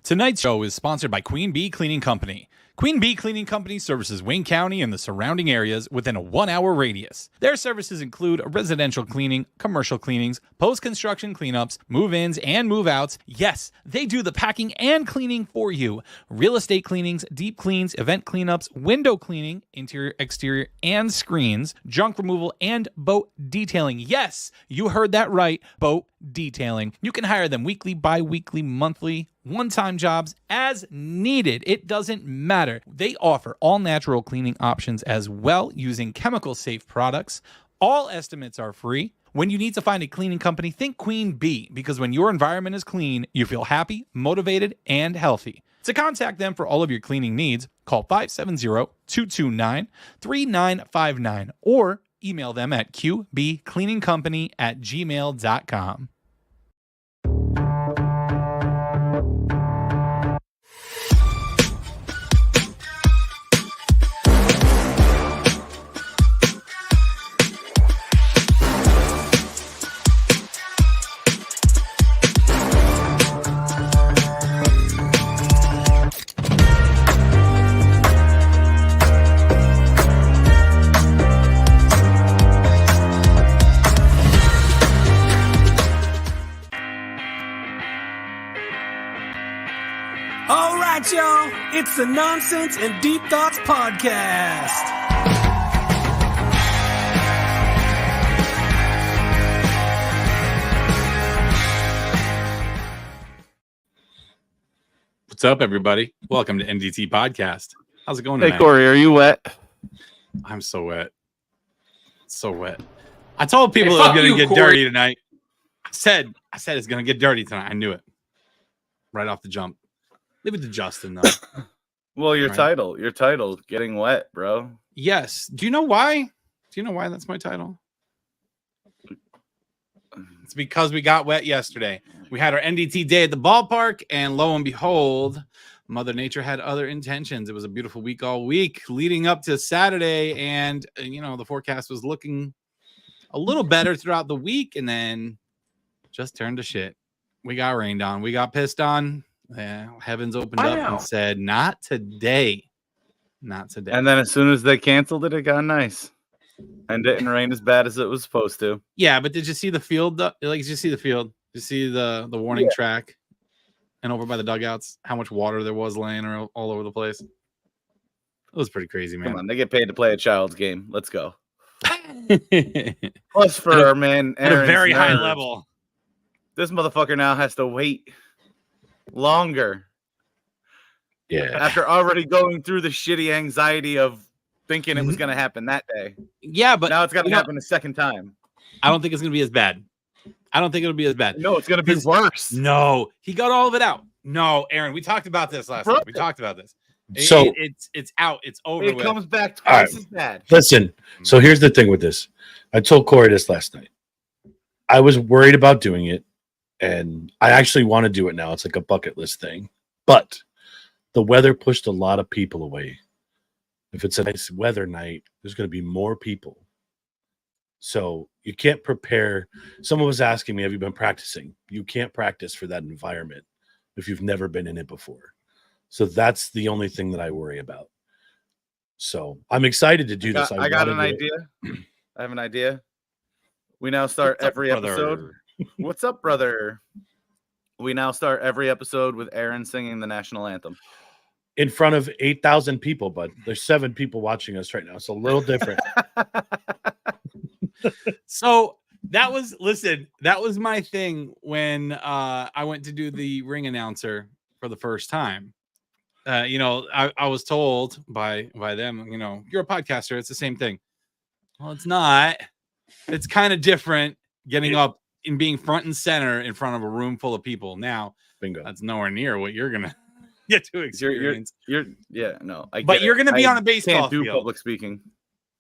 Tonight's show is sponsored by Queen Bee Cleaning Company. Queen Bee Cleaning Company services Wayne County and the surrounding areas within a 1-hour radius. Their services include residential cleaning, commercial cleanings, post-construction cleanups, move-ins and move-outs. Yes, they do the packing and cleaning for you. Real estate cleanings, deep cleans, event cleanups, window cleaning, interior, exterior, and screens, junk removal, and boat detailing. Yes, you heard that right, boat detailing. You can hire them weekly, bi-weekly, monthly, one-time jobs as needed. It doesn't matter. They offer all natural cleaning options as well using chemical-safe products. All estimates are free. When you need to find a cleaning company, think Queen Bee, because when your environment is clean, you feel happy, motivated, and healthy. To contact them for all of your cleaning needs, call 570-229-3959 or email them at qbcleaningcompany@gmail.com. Y'all, it's the Nonsense and Deep Thoughts Podcast. What's up, everybody? Welcome to NDT Podcast. How's it going tonight? Hey, Corey, are you wet? I'm so wet. So wet. I told people it was going to get dirty tonight. I said it's going to get dirty tonight. I knew it. Right off the jump. Leave it to Justin, though. Well, your title, getting wet, bro. Yes. Do you know why? Do you know why that's my title? It's because we got wet yesterday. We had our NDT day at the ballpark, and lo and behold, Mother Nature had other intentions. It was a beautiful week all week leading up to Saturday, and the forecast was looking a little better throughout the week, and then just turned to shit. We got rained on. We got pissed on. Yeah, heavens opened up and said, "Not today, not today." And then as soon as they canceled it, it got nice and didn't rain as bad as it was supposed to. Yeah, but did you see the field? Did you see the field? Did you see the warning track? And over by the dugouts, how much water there was laying all over the place. It was pretty crazy, man. Come on, they get paid to play a child's game. Let's go. Plus, for our man at a very high level, this motherfucker now has to wait longer. Yeah. After already going through the shitty anxiety of thinking it was going to happen that day. Yeah, but now it's going to happen a second time. I don't think it's going to be as bad. I don't think it'll be as bad. No, it's going to be worse. No, he got all of it out. No, Aaron, we talked about this last week. We talked about this. So it's out. It's over. It comes back twice as bad. Listen, so here's the thing with this. I told Corey this last night. I was worried about doing it, and I actually want to do it now. It's like a bucket list thing. But the weather pushed a lot of people away. If it's a nice weather night, there's going to be more people. So you can't prepare. Someone was asking me, have you been practicing? You can't practice for that environment if you've never been in it before. So that's the only thing that I worry about. So I'm excited to do this. I got an idea. I have an idea. We now start every episode. What's up, brother? We now start every episode with Aaron singing the national anthem. In front of 8,000 people, but there's 7 people watching us right now. It's a little different. So that was my thing when I went to do the ring announcer for the first time. I was told by them, you're a podcaster. It's the same thing. Well, it's not. It's kind of different getting up and being front and center in front of a room full of people. Now, bingo. That's nowhere near what you're gonna get to experience. You're gonna be on a baseball field. Field. Public speaking.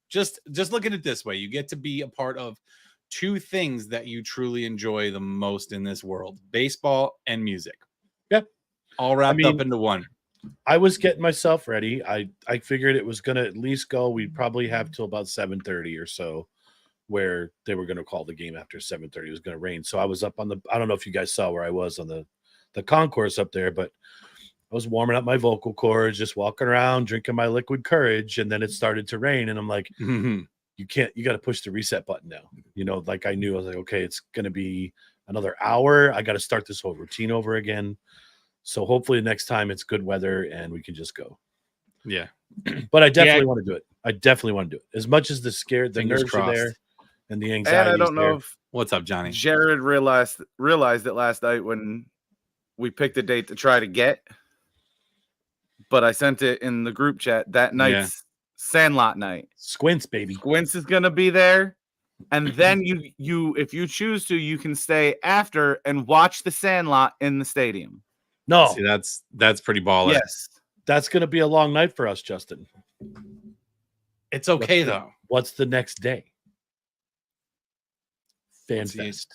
Just look at it this way: you get to be a part of 2 things that you truly enjoy the most in this world: baseball and music. Yeah, all wrapped up into one. I was getting myself ready. I figured it was gonna at least go. We'd probably have till about 7:30 or so, where they were gonna call the game after 7:30. It was gonna rain, so I was up on the. I don't know if you guys saw where I was on the concourse up there, but I was warming up my vocal cords, just walking around, drinking my liquid courage, and then it started to rain. And I'm like, you got to push the reset button now. You know, like I knew, I was like, okay, it's going to be another hour. I got to start this whole routine over again. So hopefully next time it's good weather and we can just go. Yeah. But I definitely want to do it. I definitely want to do it. As much as the Fingers nerves crossed. are there and the anxiety. And I don't know if what's up, Johnny? Jared realized it last night when we picked a date to try to get. But I sent it in the group chat that night's Sandlot night. Squints, baby. Squints is gonna be there. And then you if you choose to, you can stay after and watch the Sandlot in the stadium. No. See, that's pretty baller. Yes. That's going to be a long night for us, Justin. It's okay, though. What's the next day? FanFest.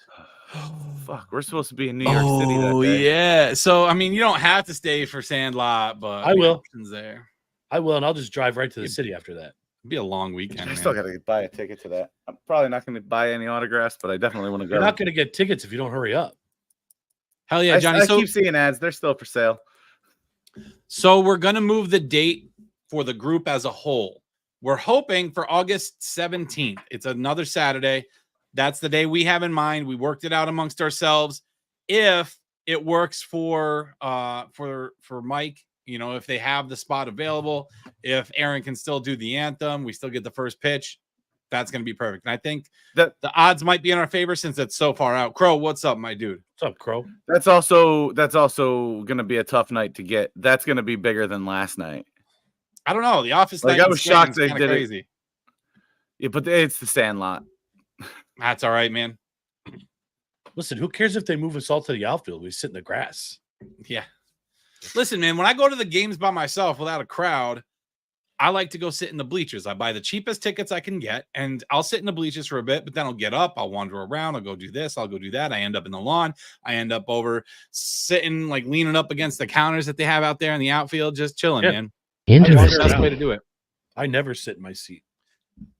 Fuck, we're supposed to be in New York City that day. Oh, yeah. So, I mean, you don't have to stay for Sandlot, but I will. There. I will, and I'll just drive right to the city after that. It'd be a long weekend. I still got to buy a ticket to that. I'm probably not going to buy any autographs, but I definitely want to go. You're not going to get tickets if you don't hurry up. Hell yeah, Johnny. I keep seeing ads. They're still for sale. So we're going to move the date for the group as a whole. We're hoping for August 17th. It's another Saturday. That's the day we have in mind. We worked it out amongst ourselves. If it works for Mike, you know, if they have the spot available, if Aaron can still do the anthem, we still get the first pitch. That's going to be perfect. And I think that the odds might be in our favor since it's so far out. Crow, what's up, my dude? What's up, Crow? That's also going to be a tough night to get. That's going to be bigger than last night. I don't know. The office night. I was shocked they did crazy. It. Yeah, but it's the Sandlot. That's all right, man. Listen, who cares if they move us all to the outfield? We sit in the grass. Yeah. Listen, man, when I go to the games by myself without a crowd, I like to go sit in the bleachers. I buy the cheapest tickets I can get, and I'll sit in the bleachers for a bit, but then I'll get up. I'll wander around. I'll go do this. I'll go do that. I end up in the lawn. I end up over sitting, like leaning up against the counters that they have out there in the outfield, just chilling, man. Interesting. That's the best way to do it. I never sit in my seat.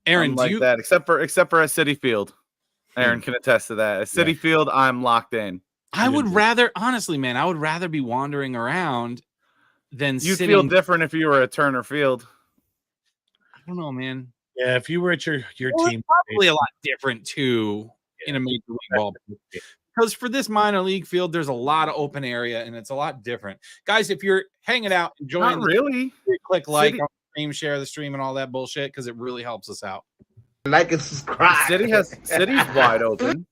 Aaron, like that, except for at Citi Field. Aaron can attest to that. At Citi Field, I'm locked in. I would rather, honestly, man, I would rather be wandering around than you sitting. Feel different if you were at Turner Field. I don't know, man. Yeah, if you were at your team, probably a lot different too in a major league ball. Because for this minor league field, there's a lot of open area and it's a lot different. Guys, if you're hanging out, enjoying, click like, stream, share the stream, and all that bullshit because it really helps us out. Like and subscribe. City's wide open.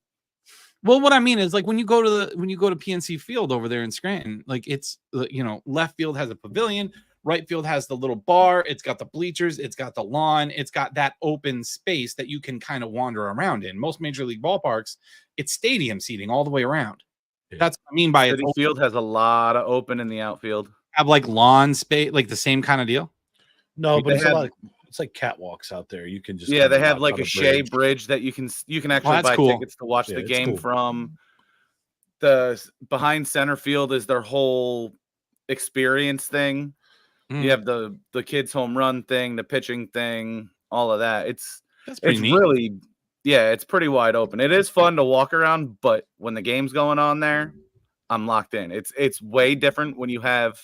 Well, what I mean is, like, when you go to PNC Field over there in Scranton, like, it's, you know, left field has a pavilion, right field has the little bar, it's got the bleachers, it's got the lawn, it's got that open space that you can kind of wander around in. Most major league ballparks, it's stadium seating all the way around. Yeah. That's what I mean by City Field has a lot of open in the outfield. Have like lawn space, like the same kind of deal. No, but it's like catwalks out there. You can just they have like a Shea bridge that you can actually buy tickets to watch the game from. The behind center field is their whole experience thing. You have the kids home run thing, the pitching thing, all of that. It's neat. Really, it's pretty wide open. It is fun to walk around, but when the game's going on there, I'm locked in. It's way different when you have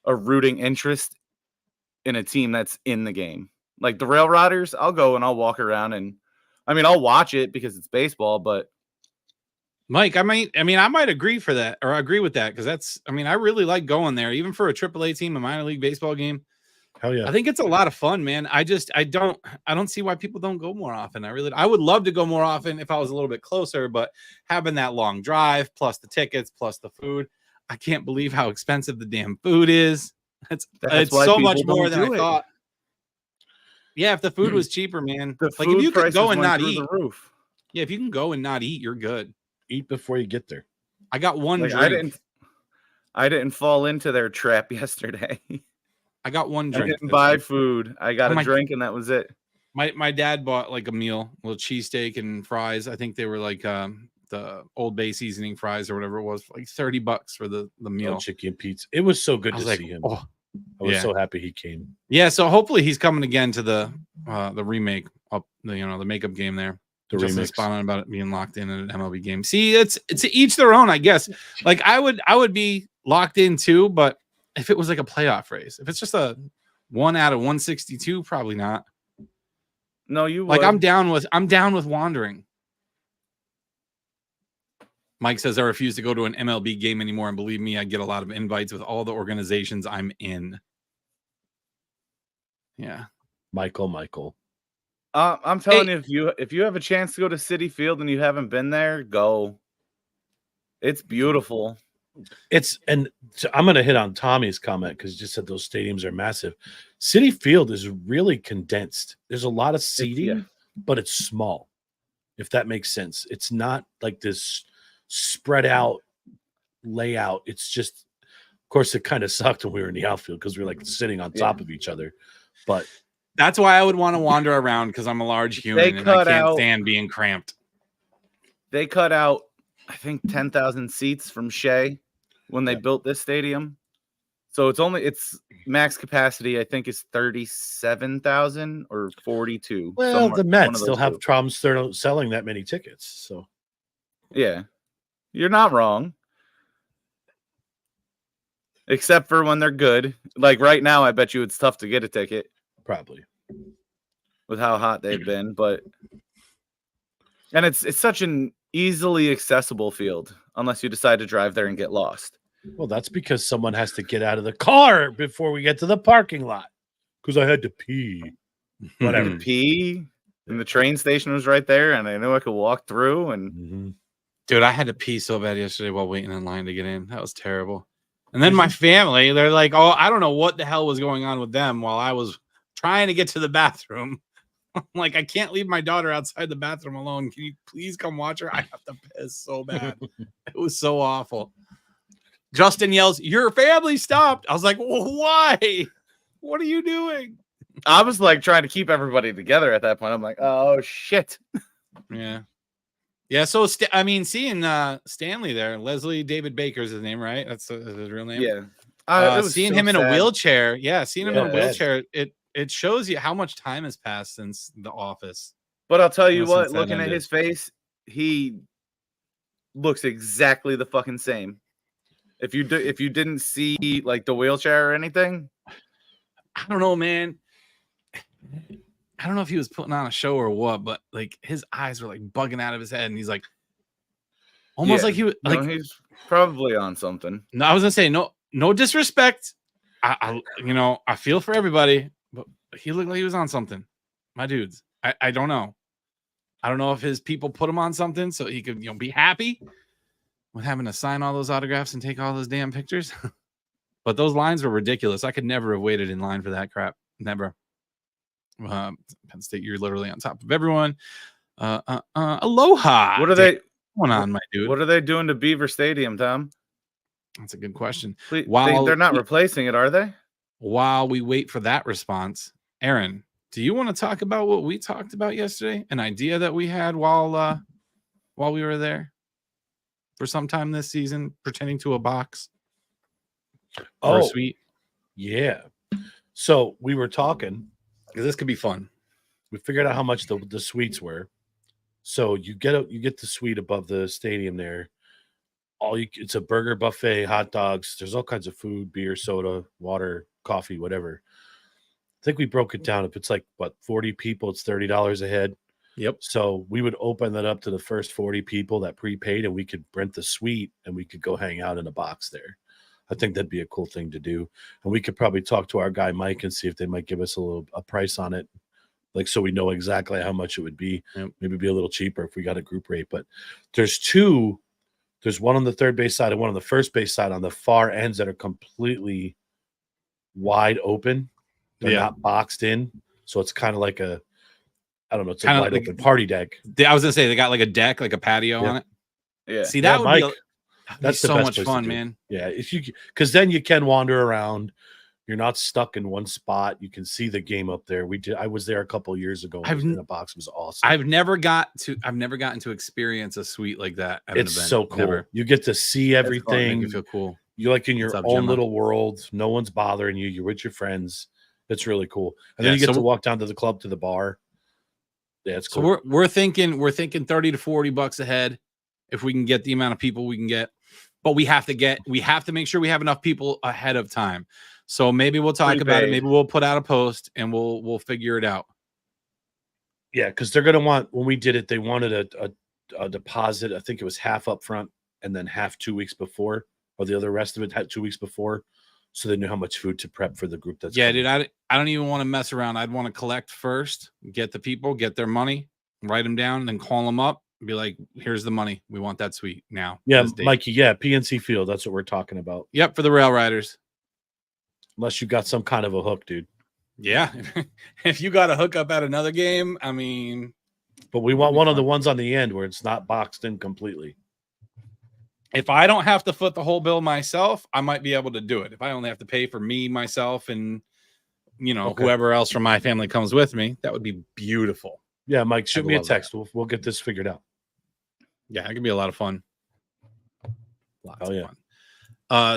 a rooting interest in a team that's in the game. Like the Rail Riders, I'll go and I'll walk around and I'll watch it because it's baseball, but Mike, I might agree with that because I really like going there, even for a AAA team, a minor league baseball game. Hell yeah. I think it's a lot of fun, man. I don't see why people don't go more often. I would love to go more often if I was a little bit closer, but having that long drive plus the tickets plus the food, I can't believe how expensive the damn food is. It's so much more than I thought. Yeah, if the food was cheaper, man. Like if you could go and not eat. Yeah, if you can go and not eat, you're good. Eat before you get there. I got one drink. I didn't fall into their trap yesterday. I got one drink. I didn't buy food. I got a drink and that was it. My dad bought like a meal, a little cheesesteak and fries. I think they were like the Old Bay seasoning fries or whatever it was, like $30 for the meal. Chicken pizza. It was so good to see him. Oh, I was so happy he came. Yeah, so hopefully he's coming again to the remake up the makeup game there. The remix spot on about it being locked in at an MLB game. See, it's each their own, I guess. Like I would be locked in too, but if it was like a playoff race. If it's just a 1 out of 162, probably not. No, you like would. I'm down with wandering. Mike says I refuse to go to an MLB game anymore, and believe me, I get a lot of invites with all the organizations I'm in. Yeah, Michael. I'm telling you, if you have a chance to go to Citi Field and you haven't been there, go. It's beautiful. And so I'm going to hit on Tommy's comment because he just said those stadiums are massive. Citi Field is really condensed. There's a lot of seating, but it's small, if that makes sense. It's not like this spread out layout. It's just, of course, it kind of sucked when we were in the outfield because we were like sitting on top of each other. But that's why I would want to wander around, because I'm a large human and I can't stand being cramped. They cut out, I think, 10,000 seats from Shea when they built this stadium. So it's max capacity, I think, is 37,000 or 42. Well, the Mets still have problems selling that many tickets. So, yeah, you're not wrong. Except for when they're good. Like right now, I bet you it's tough to get a ticket. Probably. With how hot they've been. And it's such an easily accessible field, unless you decide to drive there and get lost. Well, that's because someone has to get out of the car before we get to the parking lot. Because I had to pee. Whatever. Pee. And the train station was right there, and I knew I could walk through. And Dude, I had to pee so bad yesterday while waiting in line to get in. That was terrible. And then my family, they're like, oh, I don't know what the hell was going on with them while I was trying to get to the bathroom. I'm like, I can't leave my daughter outside the bathroom alone. Can you please come watch her? I have to piss so bad. It was so awful. Justin yells, your family stopped. I was like, well, why? What are you doing? I was like trying to keep everybody together at that point. I'm like, oh, shit. Yeah. Yeah, so seeing Stanley there, Leslie David Baker's his name, right? That's his real name. Yeah, seeing him in a wheelchair. Yeah, seeing him in a wheelchair. It shows you how much time has passed since The Office. But I'll tell you what, looking at his face, he looks exactly the fucking same. If you didn't see like the wheelchair or anything, I don't know, man. I don't know if he was putting on a show or what, but like his eyes were like bugging out of his head, and he's like almost like he was like he's probably on something. No, I was gonna say no disrespect. I feel for everybody, but he looked like he was on something. My dudes, I don't know. I don't know if his people put him on something so he could be happy with having to sign all those autographs and take all those damn pictures. But those lines were ridiculous. I could never have waited in line for that crap. Never. Penn State, you're literally on top of everyone. Aloha. What are they going on, my dude? What are they doing to Beaver Stadium, Tom? That's a good question. They're not replacing it, are they? While we wait for that response, Aaron, do you want to talk about what we talked about yesterday? An idea that we had while we were there for some time this season, pertaining to a box or a suite. Yeah. So we were talking. Because this could be fun. We figured out how much the suites were. So you get the suite above the stadium there. It's a burger buffet, hot dogs. There's all kinds of food, beer, soda, water, coffee, whatever. I think we broke it down. If it's like 40 people, it's $30 a head. Yep. So we would open that up to the first 40 people that prepaid, and we could rent the suite and we could go hang out in a box there. I think that'd be a cool thing to do. And we could probably talk to our guy, Mike, and see if they might give us a price on it. Like, so we know exactly how much it would be. Yep. Maybe be a little cheaper if we got a group rate. But there's two. There's one on the third base side and one on the first base side on the far ends that are completely wide open. They're not boxed in. So it's kind of like it's a wide open party deck. I was going to say, they got like a deck, like a patio on it. Yeah. See, that would Mike, be that's so much fun, man. Yeah. Because then you can wander around. You're not stuck in one spot. You can see the game up there. I was there a couple of years ago. In a box. It was awesome. I've never gotten to experience a suite like that. It's so cool. Never. You get to see everything. Make you feel cool. You're like in your own little world. No one's bothering you. You're with your friends. It's really cool. And then you get to walk down to the club, to the bar. Yeah, it's cool. So we're thinking $30 to $40 a head if we can get the amount of people we can get. but we have to make sure we have enough people ahead of time. So maybe we'll talk about it. Maybe we'll put out a post and we'll figure it out. Yeah, because they're gonna want, when we did it, they wanted a deposit. I think it was half up front and then half 2 weeks before, or the other rest of it had 2 weeks before, so they knew how much food to prep for the group. That's coming. Dude. I don't even want to mess around. I'd want to collect first, get the people, get their money, write them down, then call them up, and be like, "Here's the money. We want that suite now." Yeah, Mikey. Yeah, PNC Field. That's what we're talking about. Yep, for the Rail Riders. Unless you got some kind of a hook, dude. Yeah, if you got a hookup at another game, I mean. But we want one of the ones on the end where it's not boxed in completely. If I don't have to foot the whole bill myself, I might be able to do it. If I only have to pay for me, myself, and whoever else from my family comes with me, that would be beautiful. Yeah, Mike, shoot me a text. We'll get this figured out. Yeah, it could be a lot of fun. Lots of fun.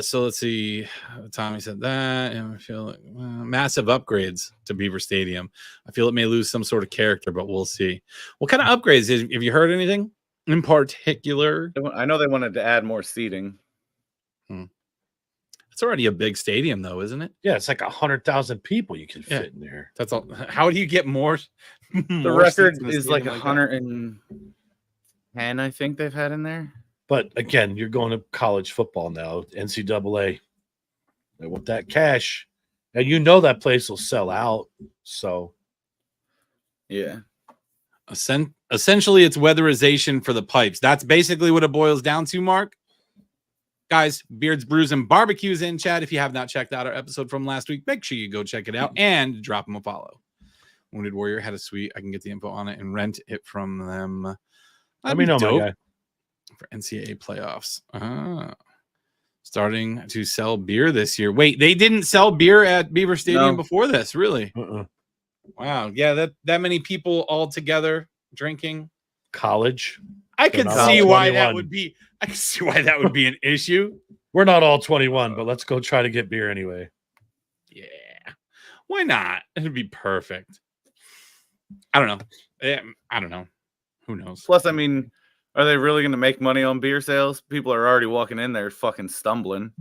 So let's see. Tommy said that, and I feel like massive upgrades to Beaver Stadium. I feel it may lose some sort of character, but we'll see. What kind of upgrades? Have you heard anything in particular? I know they wanted to add more seating. It's already a big stadium, though, isn't it? Yeah, it's like 100,000 people you can fit in there. That's all. How do you get more? The record is like 110. I think they've had in there. But again, you're going to college football now, NCAA. They want that cash, and that place will sell out. So, yeah. Essentially, it's weatherization for the pipes. That's basically what it boils down to, Mark. Guys, Beards, Brews, and Barbecues in chat. If you have not checked out our episode from last week, make sure you go check it out and drop them a follow. Wounded Warrior had a suite. I can get the info on it and rent it from them. Let me know, my guy. For NCAA playoffs. Starting to sell beer this year. Wait, they didn't sell beer at Beaver Stadium before this, really? Wow. Yeah, that many people all together drinking. College. I can see why that would be. I can see why that would be an issue. We're not all 21, but let's go try to get beer anyway. Yeah. Why not? It'd be perfect. I don't know. Who knows? Plus, I mean, are they really going to make money on beer sales? People are already walking in there fucking stumbling.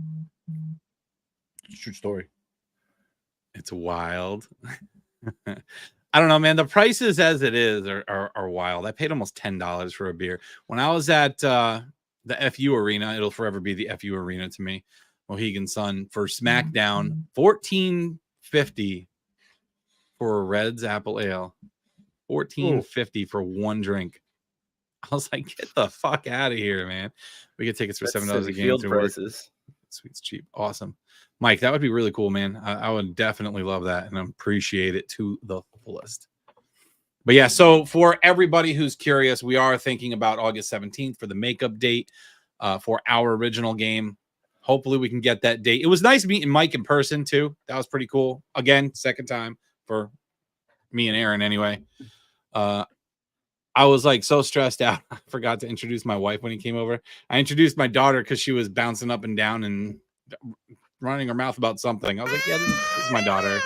It's a true story. It's wild. I don't know, man. The prices as it is are wild. I paid almost $10 for a beer. When I was at the FU Arena, it'll forever be the FU Arena to me, Mohegan Sun, for SmackDown, $14.50 for a Reds Apple Ale. $14.50 for one drink. I was like, get the fuck out of here, man. We get tickets for $7 a game. Field prices. Sweet's cheap. Awesome. Mike, that would be really cool, man. I would definitely love that and appreciate it to the fullest. But yeah, so for everybody who's curious, we are thinking about August 17th for the makeup date for our original game. Hopefully we can get that date. It was nice meeting Mike in person too. That was pretty cool. Again, second time for me and Aaron anyway. I was like so stressed out. I forgot to introduce my wife when he came over. I introduced my daughter because she was bouncing up and down and running her mouth about something. I was like, yeah, this is my daughter.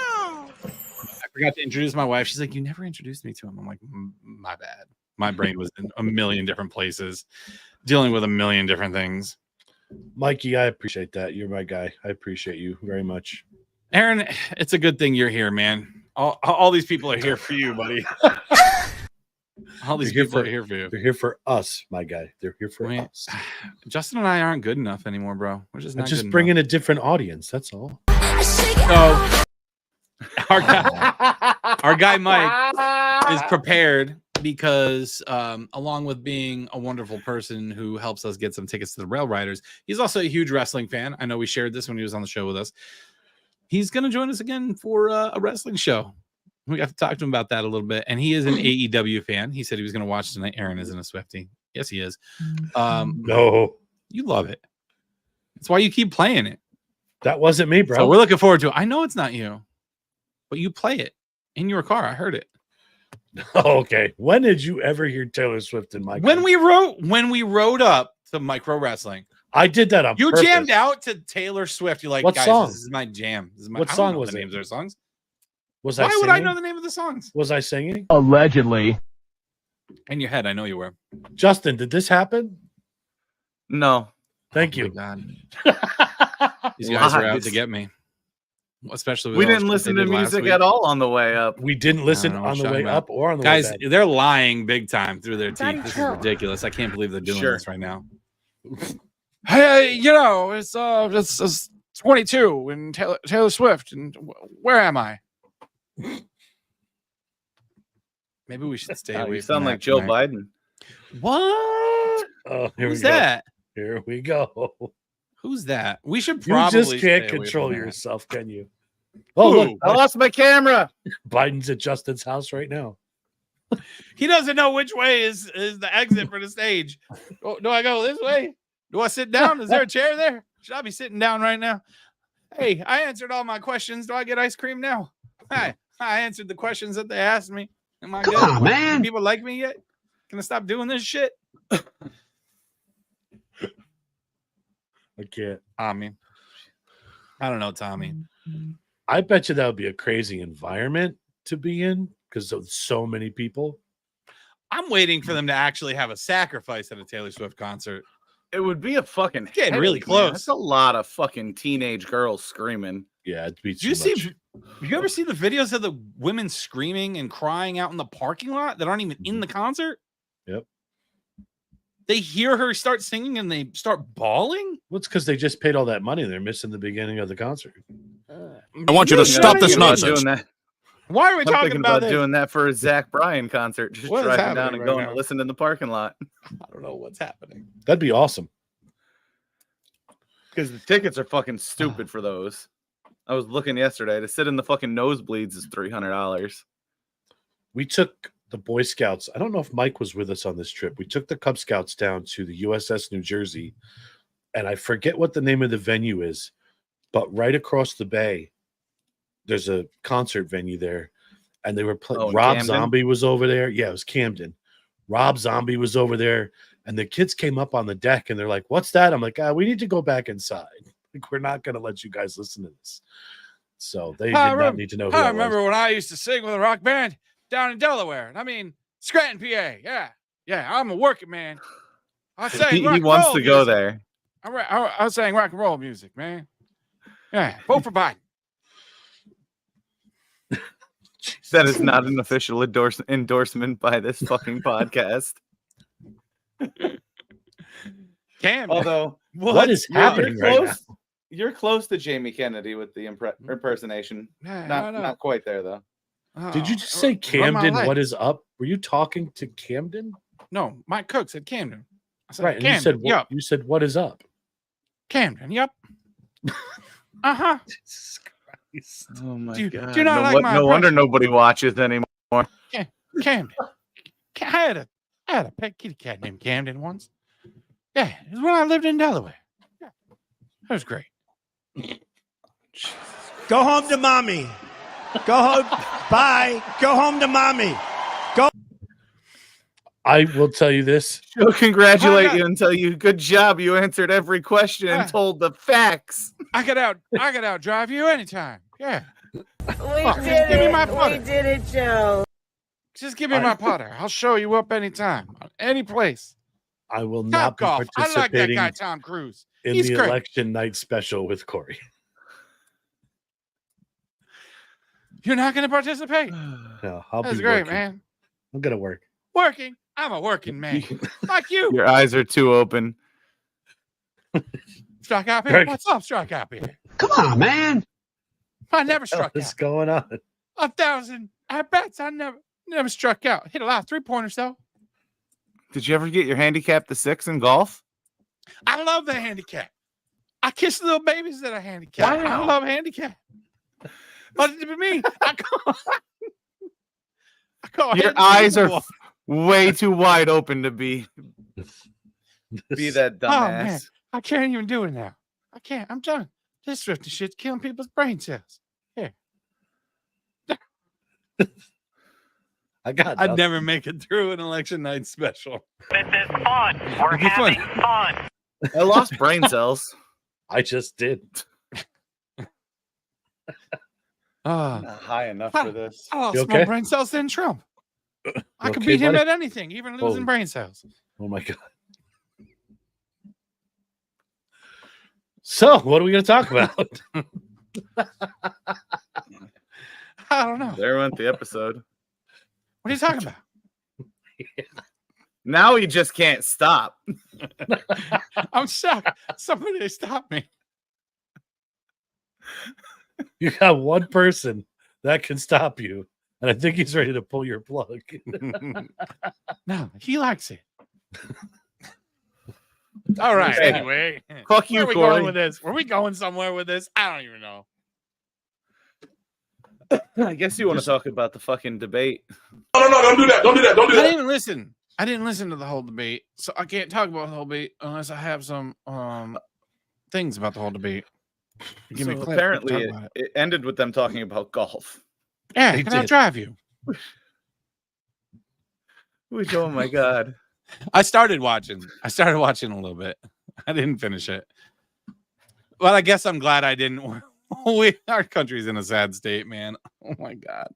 I forgot to introduce my wife. She's like, you never introduced me to him. I'm like, my bad. My brain was in a million different places, dealing with a million different things. Mikey, I appreciate that. You're my guy. I appreciate you very much. Aaron, it's a good thing you're here, man. All these people are here for you, buddy. All these people are here for you. They're here for us, my guy. They're here for us. Justin and I aren't good enough anymore, bro. We're just not. Just bring in a different audience. That's all. So our guy Mike is prepared because, along with being a wonderful person who helps us get some tickets to the Rail Riders, he's also a huge wrestling fan. I know we shared this when he was on the show with us. He's going to join us again for a wrestling show. We got to talk to him about that a little bit. And he is an AEW fan. He said he was going to watch tonight. Aaron isn't a Swiftie. Yes, he is. No. You love it. That's why you keep playing it. That wasn't me, bro. So we're looking forward to it. I know it's not you, but you play it in your car. I heard it. Okay. When did you ever hear Taylor Swift in my car? When we rode up to Micro Wrestling. I did that on purpose. You jammed out to Taylor Swift. You're like, what guys, song? This is my jam. This is my, what song was the it? names of their songs. Why would I know the name of the songs? Was I singing? Allegedly. In your head, I know you were. Justin, did this happen? No. Thank you. God. These guys are out to get me. Especially with we didn't listen to music at all on the way up. We didn't listen on the way up or on the way back. Guys, they're lying big time through their teeth. This is ridiculous. I can't believe they're doing this right now. Hey, it's 22 and Taylor Swift, and where am I? Maybe we should stay away. You sound like Joe Biden. What? Oh, who's that? Here we go. Who's that? We should probably. You just can't control yourself, can you? Oh, look! I lost my camera. Biden's at Justin's house right now. He doesn't know which way is the exit for the stage. Do I go this way? Do I sit down? Is there a chair there? Should I be sitting down right now? Hey, I answered all my questions. Do I get ice cream now? Hi, I answered the questions that they asked me. Am I good? Come on, man. People like me yet? Can I stop doing this shit? I can't. Tommy. I don't know, Tommy. I bet you that would be a crazy environment to be in because of so many people. I'm waiting for them to actually have a sacrifice at a Taylor Swift concert. It would be a fucking getting really close. Man. That's a lot of fucking teenage girls screaming. Yeah, it'd be too much. You ever see the videos of the women screaming and crying out in the parking lot that aren't even in the concert? Yep. They hear her start singing and they start bawling? Well, it's because they just paid all that money. They're missing the beginning of the concert. I want you to stop this nonsense. Why are we talking about doing that for a Zach Bryan concert? Just driving down and going to listen in the parking lot. I don't know what's happening. That'd be awesome. Because the tickets are fucking stupid for those. I was looking yesterday. To sit in the fucking nosebleeds is $300. We took the Boy Scouts. I don't know if Mike was with us on this trip. We took the Cub Scouts down to the USS New Jersey. And I forget what the name of the venue is. But right across the bay, there's a concert venue there, and they were playing. Rob Camden? Zombie was over there. Yeah, it was Camden. Rob Zombie was over there, and the kids came up on the deck, and they're like, "What's that?" I'm like, "We need to go back inside. Like, we're not going to let you guys listen to this." So they did not need to know. I remember when I used to sing with a rock band down in Delaware. I mean, Scranton, PA. Yeah, I'm a working man. I sang. He wants to go there. I was saying rock and roll music, man. Yeah, vote for Biden. That is not an official endorsement by this fucking podcast. Cam, although what is happening right now? You're close to Jamie Kennedy with the impersonation. Not quite there though. Did you just say Camden? What is up? Were you talking to Camden? No, Mike Cook said Camden. I said, right, and Camden, you said what? You said what is up? Camden. Yep. Jesus Christ. Oh my God. Do you not like my no wonder nobody watches anymore. Camden. I had a pet kitty cat named Camden once. Yeah, it was when I lived in Delaware. Yeah, that was great. Go home to mommy. Go home. Bye. Go home to mommy. Go. I will tell you this. She'll congratulate you and tell you, good job. You answered every question and told the facts. I could out drive you anytime. Yeah. We did it. We did it, Joe. Just give me my putter. I'll show you up anytime, any place. I will not be participating. I like that guy, Tom Cruise. He's great. Election night special with Corey. You're not going to participate? No, I'll That's be great, working. man. I'm going to work. Working? I'm a working man. Like you. Your eyes are too open. Struck out here? What's up, struck out here? Come on, man. I never struck out. What's going on? 1,000 at bats. I never struck out. Hit a lot of 3-pointers, though. Did you ever get your handicap to 6 in golf? I love the handicap. I kiss little babies that are handicapped. Wow. I love handicap. But to me, I call your eyes are way too wide open to be that dumbass. Oh, man. I can't even do it now. I can't. I'm done. This thrifty shit's killing people's brain cells. Here. I'd never make it through an election night special. This is fun. We're having fun. I lost brain cells. I just did. Not high enough for this. I lost more brain cells than Trump. I could beat him at anything, even losing brain cells. Oh my God. So, what are we going to talk about? I don't know. There went the episode. What are you talking about? Now he just can't stop. I'm shocked. Somebody stop me. You got one person that can stop you, and I think he's ready to pull your plug. No, he likes it. All right. Okay. Anyway, Fuck where you, are we Corey. going with this? Were we going somewhere with this? I don't even know. I guess you want to talk about the fucking debate. No, don't do that. Don't do that. Don't do I that. didn't listen. I didn't listen to the whole debate, so I can't talk about the whole debate unless I have some things about the whole debate. Give me a clip. Apparently, it ended with them talking about golf. Yeah, can I drive you? Which, oh my god! I started watching a little bit. I didn't finish it, but I guess I'm glad I didn't. Our country's in a sad state, man. Oh my god,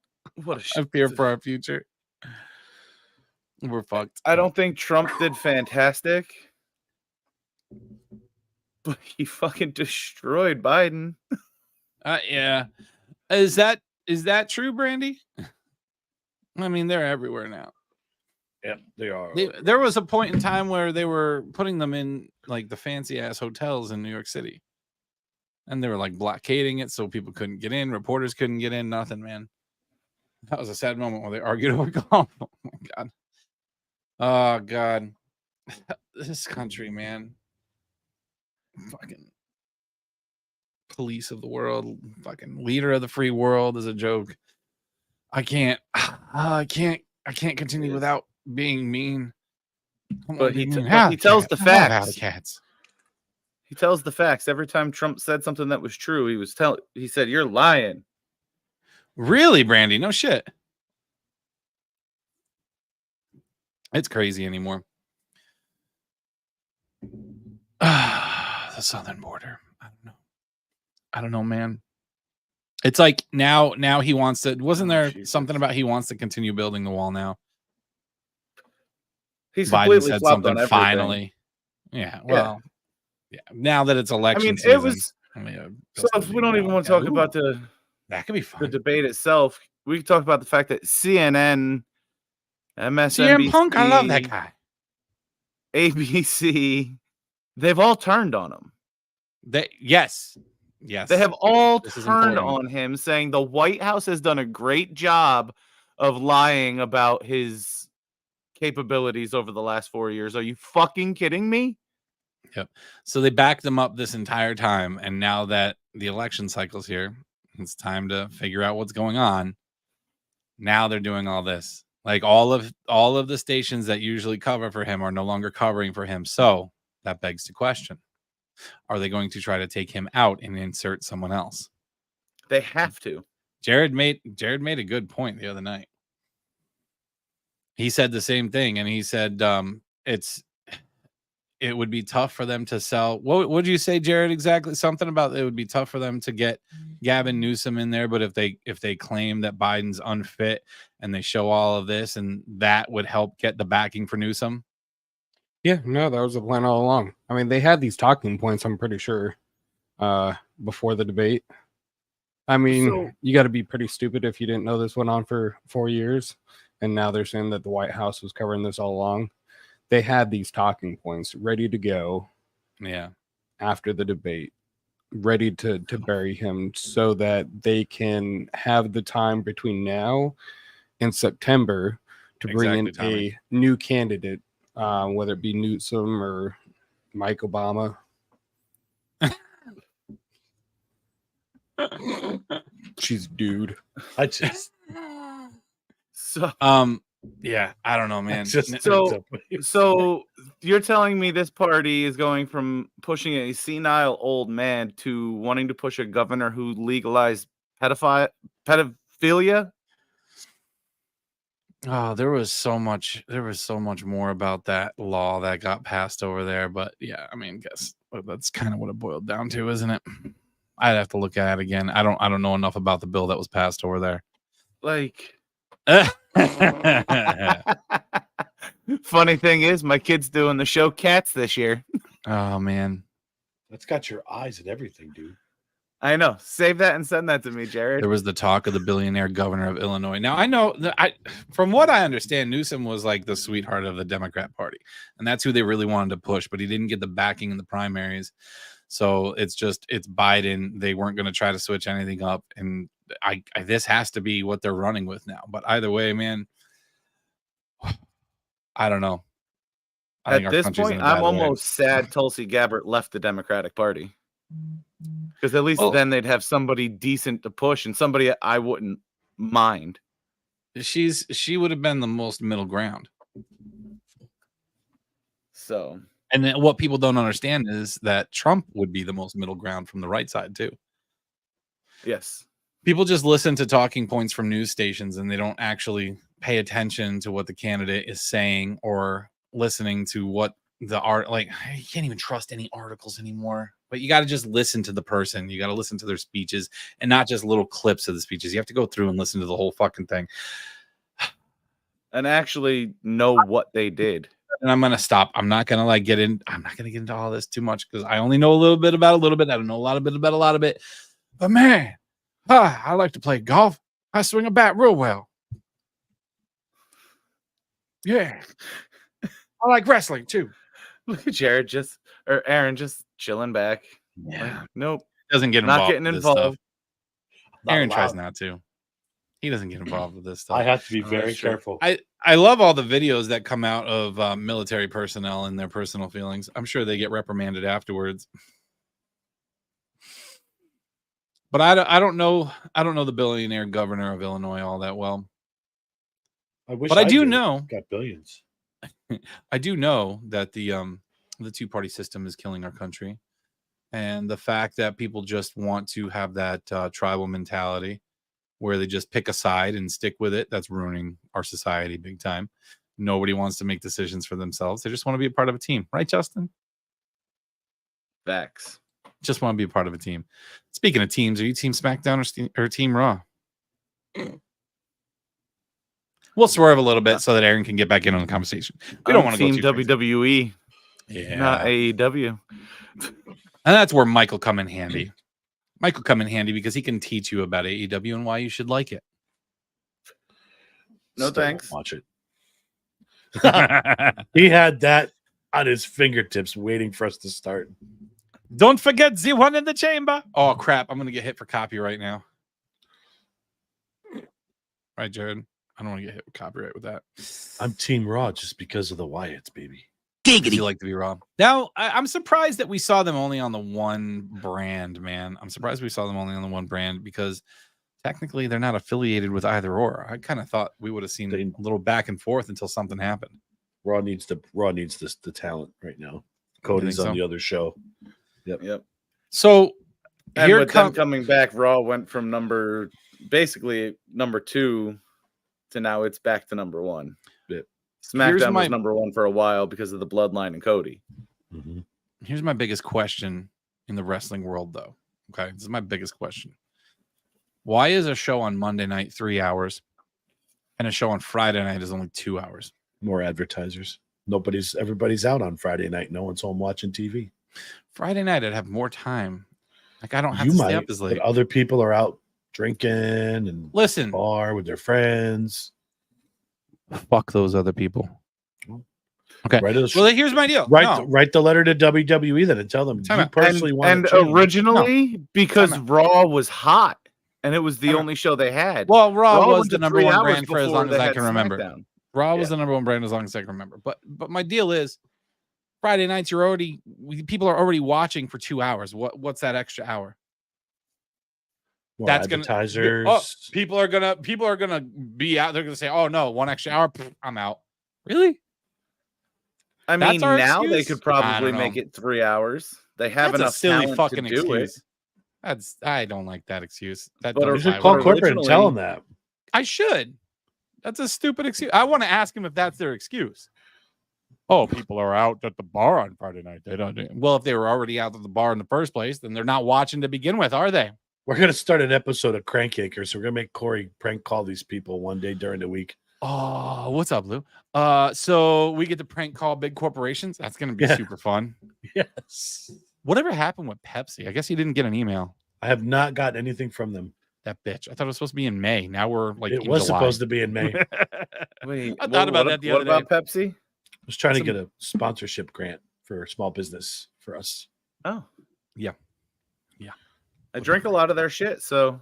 What a I fear for our future. We're fucked. I don't think Trump did fantastic, but he fucking destroyed Biden. Yeah, is that true, Brandy? I mean, they're everywhere now. Yeah, they are. There was a point in time where they were putting them in like the fancy ass hotels in New York City, and they were like blockading it so people couldn't get in, reporters couldn't get in, nothing, man. That was a sad moment where they argued over golf. Oh my god. Oh god. This country, man. Fucking police of the world, fucking leader of the free world is a joke. I can't continue without being mean. But he tells the facts. He tells the facts. Every time Trump said something that was true, he said, "You're lying." Really, Brandy? No shit. It's crazy anymore. The southern border. I don't know, man. It's like now he wants to. Wasn't there something about he wants to continue building the wall now? He's Biden completely said flopped something on finally. Yeah. Well. Yeah. Now that it's election season, it was. So if we don't even want to talk about that could be fun. The debate itself, we can talk about the fact that CNN, MSNBC, CM Punk, I love that guy. ABC, they've all turned on him. Yes. They have all turned on him, saying the White House has done a great job of lying about his capabilities over the last 4 years. Are you fucking kidding me? Yep. So they backed them up this entire time, and now that the election cycle's here, it's time to figure out what's going on. Now they're doing all this. Like all of the stations that usually cover for him are no longer covering for him. So that begs the question. Are they going to try to take him out and insert someone else? They have to. Jared made a good point the other night. He said the same thing, and he said it would be tough for them to sell. What would you say, Jared? Exactly, something about it would be tough for them to get Gavin Newsom in there, but if they claim that Biden's unfit and they show all of this, and that would help get the backing for Newsom. Yeah, no, that was the plan all along. I mean, they had these talking points, I'm pretty sure, before the debate. I mean, you got to be pretty stupid if you didn't know this went on for 4 years, and now they're saying that the White House was covering this all along. They had these talking points ready to go. Yeah. After the debate, ready to bury him so that they can have the time between now and September to bring in a new candidate, whether it be Newsom or Mike Obama. She's dude. Yeah, I don't know, man. So you're telling me this party is going from pushing a senile old man to wanting to push a governor who legalized pedophilia? Oh, there was so much more about that law that got passed over there, but yeah, I mean, guess that's kind of what it boiled down to, isn't it? I'd have to look at it again. I don't know enough about the bill that was passed over there. Like funny thing is, my kid's doing the show Cats this year. Oh man, That's got your eyes and everything, dude. I know. Save that and send that to me, Jared. There was the talk of the billionaire governor of Illinois. Now, I know that from what I understand, Newsom was like the sweetheart of the Democrat Party, and that's who they really wanted to push, but he didn't get the backing in the primaries. So it's Biden. They weren't going to try to switch anything up, and this has to be what they're running with now. But either way, man, I don't know. At this point, I'm almost sad Tulsi Gabbard left the Democratic Party. Because at least then they'd have somebody decent to push and somebody I wouldn't mind. She would have been the most middle ground. So, and then what people don't understand is that Trump would be the most middle ground from the right side too. Yes. People just listen to talking points from news stations and they don't actually pay attention to what the candidate is saying or listening to what the art, like, you can't even trust any articles anymore, but you got to just listen to the person. You got to listen to their speeches and not just little clips of the speeches. You have to go through and listen to the whole fucking thing and actually know what they did. And I'm going to stop. I'm not going to get into all this too much because I only know a little bit about a little bit. I don't know a lot of bit about a lot of it, but man, I like to play golf. I swing a bat real well. Yeah. I like wrestling too. Look at Jared or Aaron just chilling back. Yeah. Like, nope. Doesn't get involved. Not getting involved. Aaron tries not to. He doesn't get involved with this stuff. I have to be very careful. I love all the videos that come out of military personnel and their personal feelings. I'm sure they get reprimanded afterwards. But I don't know the billionaire governor of Illinois all that well. I do know got billions. I do know that the two-party system is killing our country, and the fact that people just want to have that tribal mentality where they just pick a side and stick with it, that's ruining our society big time. Nobody wants to make decisions for themselves. They just want to be a part of a team, right, Justin? Facts. Just want to be a part of a team. Speaking of teams, are you Team SmackDown or Team Raw? We'll swerve a little bit so that Aaron can get back in on the conversation. We don't want to go Team WWE. Yeah. Not AEW. And that's where Michael come in handy. Michael come in handy because he can teach you about AEW and why you should like it. No thanks. Watch it. He had that on his fingertips waiting for us to start. Don't forget the one in the chamber. Oh, crap. I'm going to get hit for copyright now. Right, Jared? I don't want to get hit with copyright with that. I'm Team Raw just because of the Wyatts, baby. Giggity. You like to be Raw. Now, I'm surprised that we saw them only on the one brand, man. I'm surprised we saw them only on the one brand because technically they're not affiliated with either or. I kind of thought we would have seen a little back and forth until something happened. Raw needs the talent right now. Cody's on the other show. Yep. So and with them coming back, Raw went from basically number 2 to now it's back to number 1. SmackDown was number 1 for a while because of the Bloodline and Cody. Mm-hmm. Here's my biggest question in the wrestling world, though. Okay, this is my biggest question. Why is a show on Monday night 3 hours and a show on Friday night is only 2 hours? More advertisers. Everybody's out on Friday night. No one's home watching TV. Friday night, I'd have more time. Like, I don't have to stay up as late. But other people are out drinking and bar with their friends. Fuck those other people. Okay. Well, here's my deal. Write the letter to WWE then and tell them you personally want to change. Originally, because Raw was hot and it was the only show they had. Well, Raw was the number 1 brand for as long as I can remember. Raw was the number 1 brand as long as I can remember. But my deal is Friday nights, people are already watching for 2 hours. What's that extra hour? More that's advertisers. People are gonna be out. They're gonna say, "Oh no, 1 extra hour, I'm out." Really? I mean, now they could probably make it 3 hours. They have enough silly fucking to do excuse. I don't like that excuse. But you should call corporate and tell them that. I should. That's a stupid excuse. I want to ask them if that's their excuse. Oh, people are out at the bar on Friday night. They don't. Well, if they were already out at the bar in the first place, then they're not watching to begin with, are they? We're going to start an episode of Crank Acres. So we're going to make Corey prank call these people one day during the week. Oh, what's up, Lou? So we get to prank call big corporations. That's going to be super fun. Yes. Whatever happened with Pepsi? I guess you didn't get an email. I have not gotten anything from them. That bitch. I thought it was supposed to be in May. Now we're like It in was July. supposed to be in May. Wait, I thought about that the other day. What about Pepsi? I was trying to get a sponsorship grant for small business for us. Oh, yeah. I drink a lot of their shit, so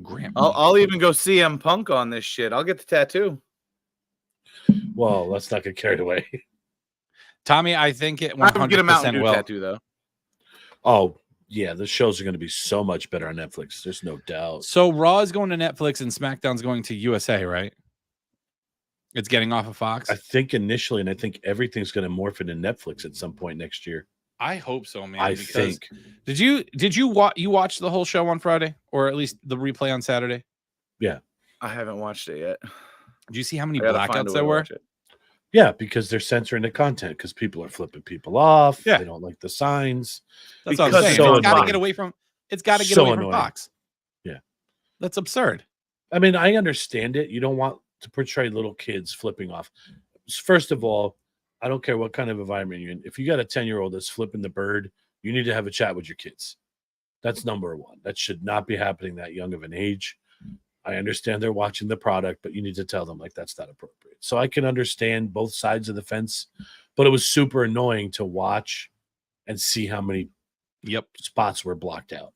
Grant. I'll even go CM Punk on this shit. I'll get the tattoo. Well, let's not get carried away. Tommy, I think it I'm gonna get a Mountain 100% Dew will. tattoo though. Oh, yeah, the shows are going to be so much better on Netflix. There's no doubt. So Raw is going to Netflix and SmackDown's going to USA, right? It's getting off of Fox. I think initially, and I think everything's going to morph into Netflix at some point next year. I hope so, man. I think. Did you watch the whole show on Friday, or at least the replay on Saturday? Yeah, I haven't watched it yet. Did you see how many I gotta find blackouts a way there to were? watch it. yeah, because they're censoring the content because people are flipping people off. Yeah. They don't like the signs. That's what I'm Because saying. it's so It's got to annoying. get away from. It's got to get So away from annoying. Fox. Yeah. That's absurd. I mean, I understand it. You don't want to portray little kids flipping off. First of all, I don't care what kind of environment you're in. If you got a 10-year-old that's flipping the bird, you need to have a chat with your kids. That's number one. That should not be happening that young of an age. I understand they're watching the product, but you need to tell them like that's not appropriate. So I can understand both sides of the fence, but it was super annoying to watch and see how many spots were blocked out.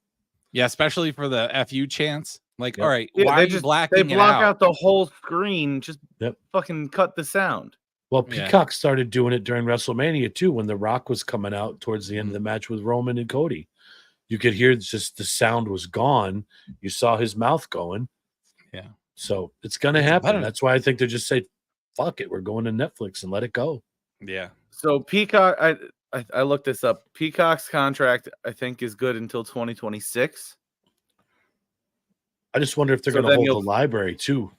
Yeah, especially for the FU chants. Like, Yep. all right, Yeah, why are you they blacking it block out? out the whole screen. Just Yep. fucking cut the sound. Well, Yeah. Peacock started doing it during WrestleMania too, when The Rock was coming out towards the end of the match with Roman and Cody. You could hear just the sound was gone. You saw his mouth going. Yeah. So it's going to It's happen. better. That's why I think they just say, fuck it. We're going to Netflix and let it go. Yeah. So Peacock, I looked this up. Peacock's contract, I think, is good until 2026. I just wonder if they're So going to then hold the library too.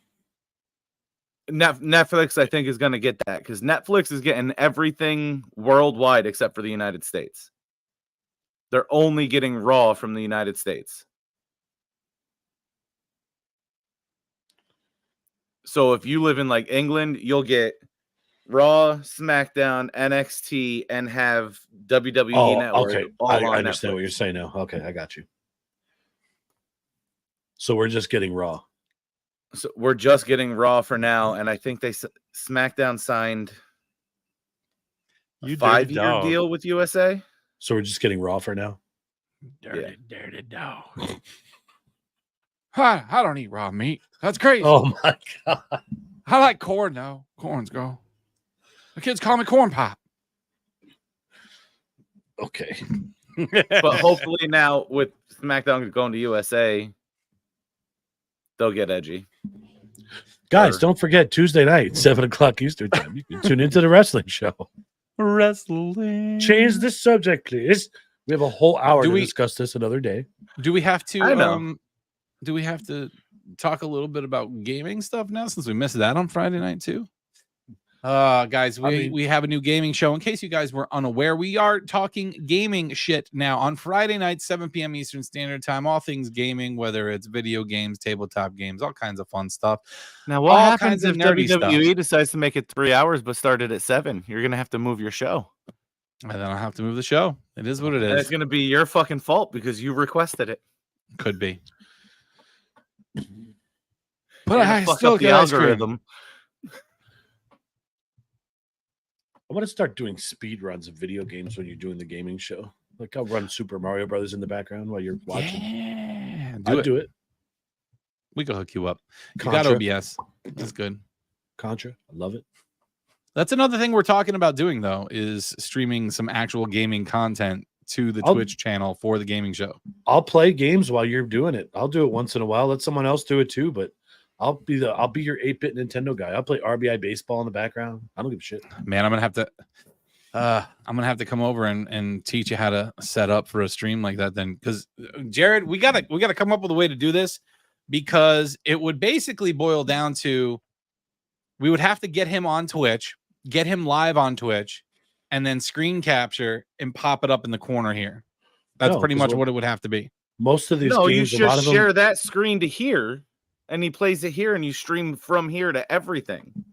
Netflix, I think, is going to get that because Netflix is getting everything worldwide except for the United States. They're only getting Raw from the United States. So if you live in like England, you'll get Raw, SmackDown, NXT, and have WWE Network. Okay. All I on understand Netflix. what you're saying now. Okay, I got you. So we're just getting Raw. So we're just getting Raw for now, and I think SmackDown signed a 5-year deal with USA. So we're just getting Raw for now. Dirty dog. I don't eat raw meat. That's crazy. Oh my God. I like corn though. Corn's go. The kids call me corn pop. Okay. But hopefully now with SmackDown going to USA, they'll get edgy. Guys, don't forget Tuesday night, 7:00 Eastern time. You can tune into the wrestling show. Wrestling. Change the subject, please. We have a whole hour Do to we- discuss this another day. Do we have to I know. do we have to talk a little bit about gaming stuff now since we missed that on Friday night too? Guys, we have a new gaming show. In case you guys were unaware, we are talking gaming shit now on Friday night, 7 p.m. Eastern Standard Time. All things gaming, whether it's video games, tabletop games, all kinds of fun stuff. Now, what All happens kinds of if nerdy WWE stuff. decides to make it 3 hours but started at 7? You're gonna have to move your show, And then I'll have to move the show. It is what it and is. it's gonna be your fucking fault because you requested it. Could be. You're But gonna I fuck still up the get ice cream. algorithm. I want to start doing speed runs of video games when you're doing the gaming show. Like I'll run Super Mario Brothers in the background while you're watching. Yeah, I'd do it. We can hook you up. You Contra. got OBS. That's good. Contra. I love it. That's another thing we're talking about doing, though, is streaming some actual gaming content to the I'll- Twitch channel for the gaming show. I'll play games while you're doing it. I'll do it once in a while. Let someone else do it too, but I'll be your 8-bit Nintendo guy. I'll play RBI baseball in the background. I don't give a shit. Man, I'm gonna have to come over and teach you how to set up for a stream like that. Then, because Jared, we gotta come up with a way to do this, because it would basically boil down to we would have to get him on Twitch, get him live on Twitch, and then screen capture and pop it up in the corner here. That's No, pretty 'cause much what- what it would have to be. Most of these No, you games, a lot just of them, share that screen to here, and he plays it here, and you stream from here to everything.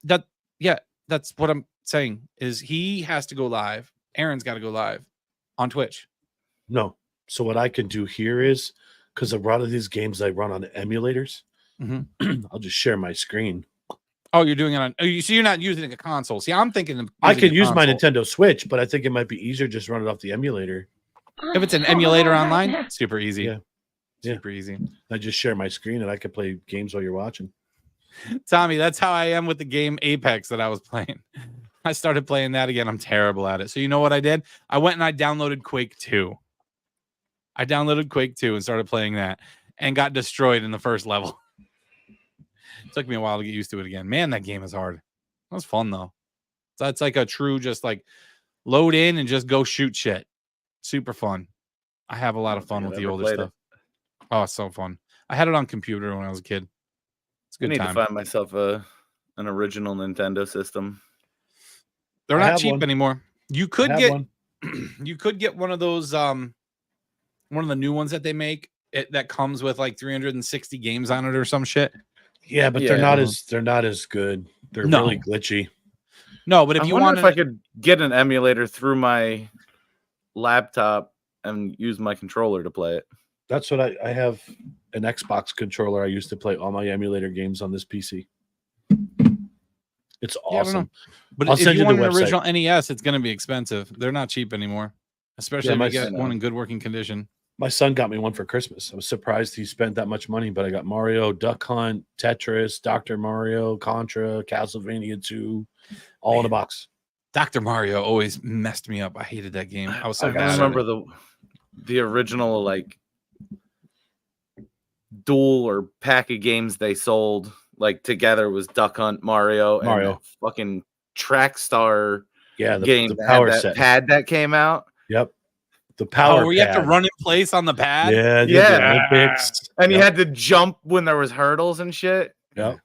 That's what I'm saying is he has to go live. Aaron's got to go live on Twitch. No. So what I can do here is, because a lot of these games I run on emulators, I'll just share my screen. Oh, you're doing it on. So you're not using a console. See, I'm thinking of I can use my Nintendo Switch, but I think it might be easier just run it off the emulator. If it's an emulator online, super easy. Yeah. Super easy. I just share my screen and I can play games while you're watching. Tommy, that's how I am with the game Apex that I was playing. I started playing that again. I'm terrible at it. So you know what I did? I went and I downloaded Quake 2. I downloaded Quake 2 and started playing that and got destroyed in the first level. It took me a while to get used to it again. Man, that game is hard. That was fun though. So it's like a true just like load in and just go shoot shit. Super fun. I have a lot of fun with the older stuff. Oh, it's so fun. I had it on computer when I was a kid. It's a good time. I need to find myself an original Nintendo system. They're not cheap anymore. You could get you could get one of those one of the new ones that they make that comes with like 360 games on it or some shit. Yeah, but they're not as good. They're really glitchy. No, but if you want, if I could get an emulator through my laptop and use my controller to play it. That's what I have an Xbox controller. I used to play all my emulator games on this PC. It's awesome. But if you want an original NES, it's going to be expensive. They're not cheap anymore, especially if you get one in good working condition. My son got me one for Christmas. I was surprised he spent that much money, but I got Mario, Duck Hunt, Tetris, Dr. Mario, Contra, Castlevania 2, all in a box. Dr. Mario always messed me up. I hated that game. I was so bad. I remember the original like dual or pack of games they sold like together was Duck Hunt, Mario, and fucking Track Star game, the power set pad that came out. Yep. The power where you have to run in place on the pad. Yeah. Olympics. And you had to jump when there was hurdles and shit. Yep.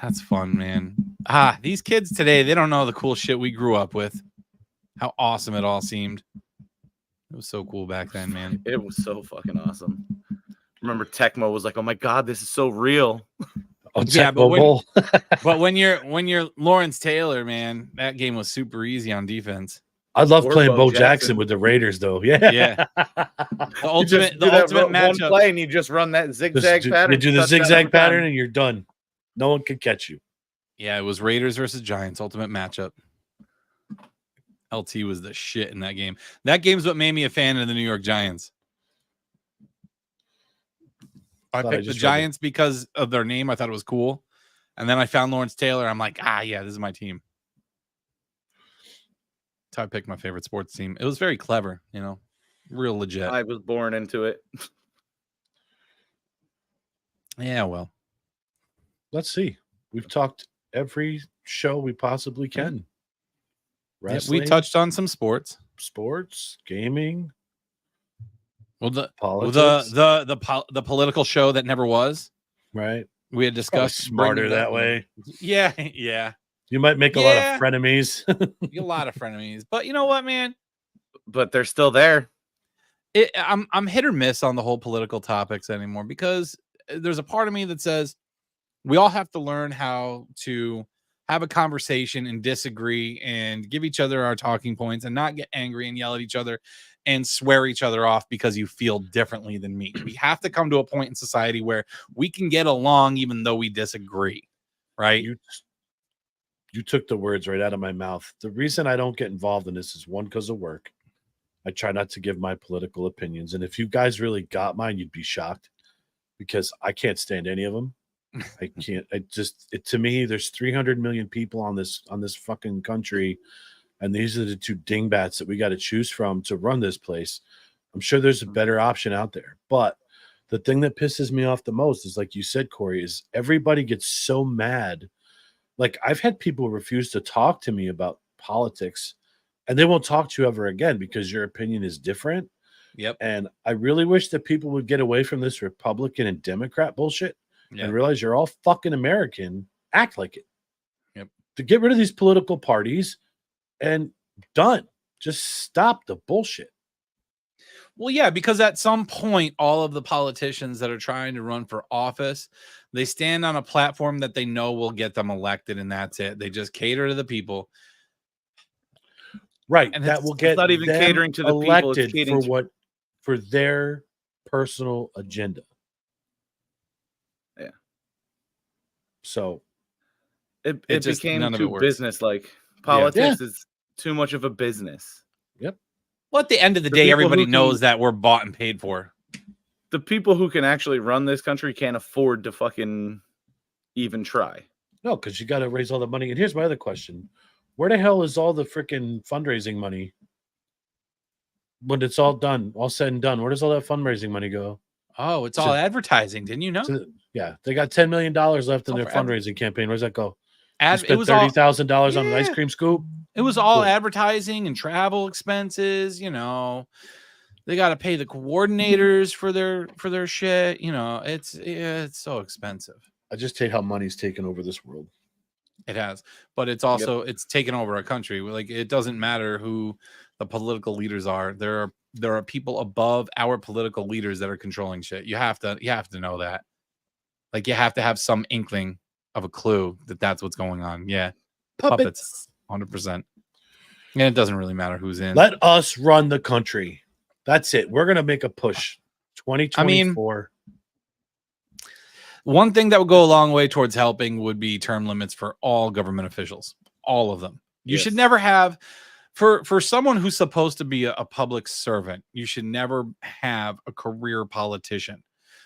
That's fun, man. These kids today, they don't know the cool shit we grew up with. How awesome it all seemed. It was so cool back then, man. It was so fucking awesome. Remember Tecmo was like, "Oh my god, this is so real." Yeah, but when you're Lawrence Taylor, man, that game was super easy on defense. I love playing Bo Jackson with the Raiders, though. Yeah. The ultimate matchup. One play and you just run that zigzag pattern. You do the zigzag pattern and you're done. No one can catch you. Yeah, it was Raiders versus Giants, ultimate matchup. LT was the shit in that game. That game's what made me a fan of the New York Giants. I picked the Giants because of their name. I thought it was cool. And then I found Lawrence Taylor. I'm like, yeah, this is my team. That's how I picked my favorite sports team. It was very clever, real legit. I was born into it. Yeah, well. Let's see. We've talked every show we possibly can. Wrestling, we touched on some sports, gaming. Well, the political show that never was. Right. We had discussed smarter that way. Yeah. You might make a lot of frenemies. A lot of frenemies, but you know what, man? But they're still there. I'm hit or miss on the whole political topics anymore because there's a part of me that says we all have to learn how to have a conversation and disagree and give each other our talking points and not get angry and yell at each other and swear each other off because you feel differently than me. We have to come to a point in society where we can get along even though we disagree, right? You took the words right out of my mouth. The reason I don't get involved in this is one, because of work. I try not to give my political opinions. And if you guys really got mine, you'd be shocked because I can't stand any of them. I can't. To me, there's 300 million people on this fucking country, and these are the two dingbats that we got to choose from to run this place. I'm sure there's a better option out there, but the thing that pisses me off the most is, like you said, Corey, is everybody gets so mad. Like, I've had people refuse to talk to me about politics, and they won't talk to you ever again because your opinion is different. Yep. And I really wish that people would get away from this Republican and Democrat bullshit. And realize you're all fucking American. Act like it. Yep. To get rid of these political parties and done. Just stop the bullshit. Well, yeah, because at some point, all of the politicians that are trying to run for office, they stand on a platform that they know will get them elected, and that's it. They just cater to the people. Right. And that will get not even them catering to the people, it's elected catering for their personal agenda. Yeah. So it just became none of too it works. business-like. Politics is too much of a business. Yep. Well, at the end of the day, everybody knows that we're bought and paid for. The people who can actually run this country can't afford to fucking even try. No, because you got to raise all the money. And here's my other question: where the hell is all the freaking fundraising money when it's all done, all said and done? Where does all that fundraising money go? Oh, it's all advertising. Didn't you know? Yeah, they got $10 million left in their fundraising campaign. Where's that go? It was $30,000 on an ice cream scoop. It was all advertising and travel expenses. You know, they got to pay the coordinators for their shit. You know, it's so expensive. I just hate how money's taken over this world. It has, but it's also it's taken over a country. Like, it doesn't matter who the political leaders are. There are people above our political leaders that are controlling shit. You have to know that. Like, you have to have some inkling of a clue that that's what's going on. Yeah, puppets, 100%. And it doesn't really matter who's in. Let us run the country. That's it. We're gonna make a push. 2024. One thing that would go a long way towards helping would be term limits for all government officials, all of them. You should never have, for someone who's supposed to be a public servant, you should never have a career politician.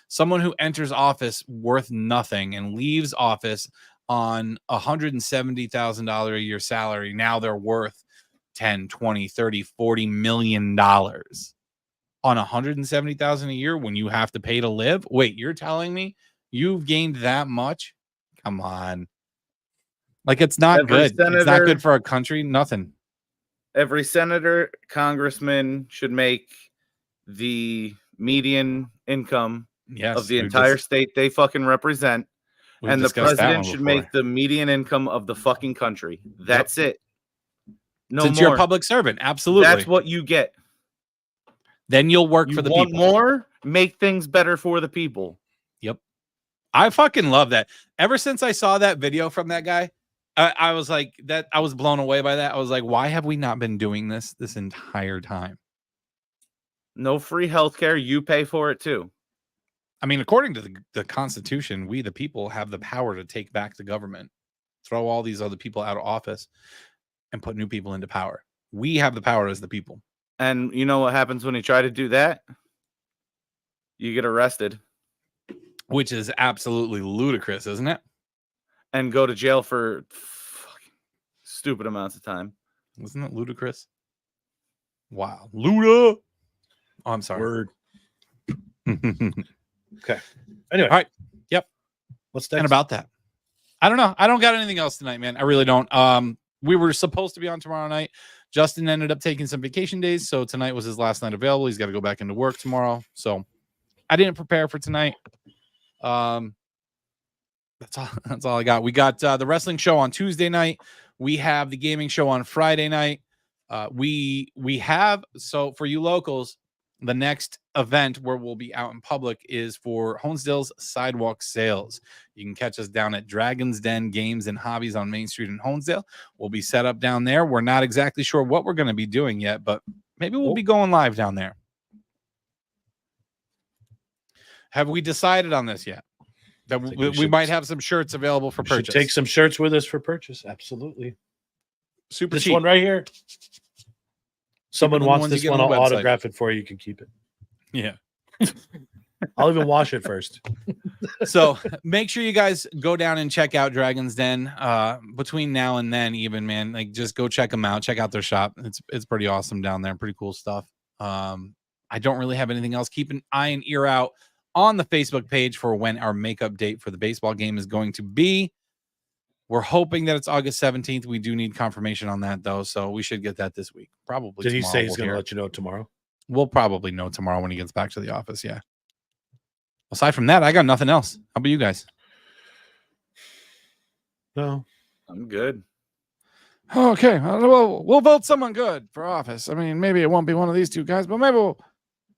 Someone who enters office worth nothing and leaves office on $170,000 a year salary. Now they're worth 10, 20, 30, 40 million dollars on 170,000 a year when you have to pay to live. Wait, you're telling me you've gained that much? Come on. Like, it's not good. It's not good for our country. Nothing. Every senator, congressman should make the median income of the entire state they fucking represent. And the president should make the median income of the fucking country. That's it. No Since more. you're a public servant, absolutely. That's what you get. Then you'll work for the people. More? Make things better for the people. Yep. I fucking love that. Ever since I saw that video from that guy, I was like, I was blown away by that. I was like, why have we not been doing this entire time? No free healthcare. You pay for it too. I mean, according to the Constitution, we, the people, have the power to take back the government, throw all these other people out of office, and put new people into power. We have the power as the people. And you know what happens when you try to do that? You get arrested. Which is absolutely ludicrous, isn't it? And go to jail for fucking stupid amounts of time. Isn't it ludicrous? Wow. Luda. Oh, I'm sorry. Word. Okay. Anyway. All right. Yep. What's next? And about that, I don't know. I don't got anything else tonight, man. I really don't. We were supposed to be on tomorrow night. Justin ended up taking some vacation days, so tonight was his last night available. He's got to go back into work tomorrow. So I didn't prepare for tonight. That's all I got. We got the wrestling show on Tuesday night. We have the gaming show on Friday night. We have, so for you locals, the next event where we'll be out in public is for Honesdale's Sidewalk Sales. You can catch us down at Dragon's Den Games and Hobbies on Main Street in Honesdale. We'll be set up down there. We're not exactly sure what we're going to be doing yet, but maybe we'll be going live down there. Have we decided on this yet? That we might have some shirts available for purchase. Take some shirts with us for purchase. Absolutely. Super this cheap. One right here. Someone wants this one. I'll autograph it for you. You can keep it. Yeah. I'll even wash it first. So make sure you guys go down and check out Dragon's Den. Between now and then, even, man, like, just go check them out. Check out their shop. It's pretty awesome down there. Pretty cool stuff. I don't really have anything else. Keep an eye and ear out on the Facebook page for when our makeup date for the baseball game is going to be. We're hoping that it's August 17th. We do need confirmation on that, though, so we should get that this week. Probably. Did he say he's going to let you know tomorrow? We'll probably know tomorrow when he gets back to the office, yeah. Aside from that, I got nothing else. How about you guys? No. I'm good. Okay, well, we'll vote someone good for office. I mean, maybe it won't be one of these two guys, but maybe we'll...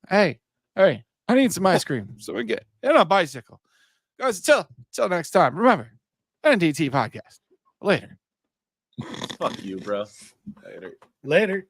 Hey, I need some ice cream so we get in a bicycle. Guys, till next time, remember, NDT Podcast. Later. Fuck you, bro. Later.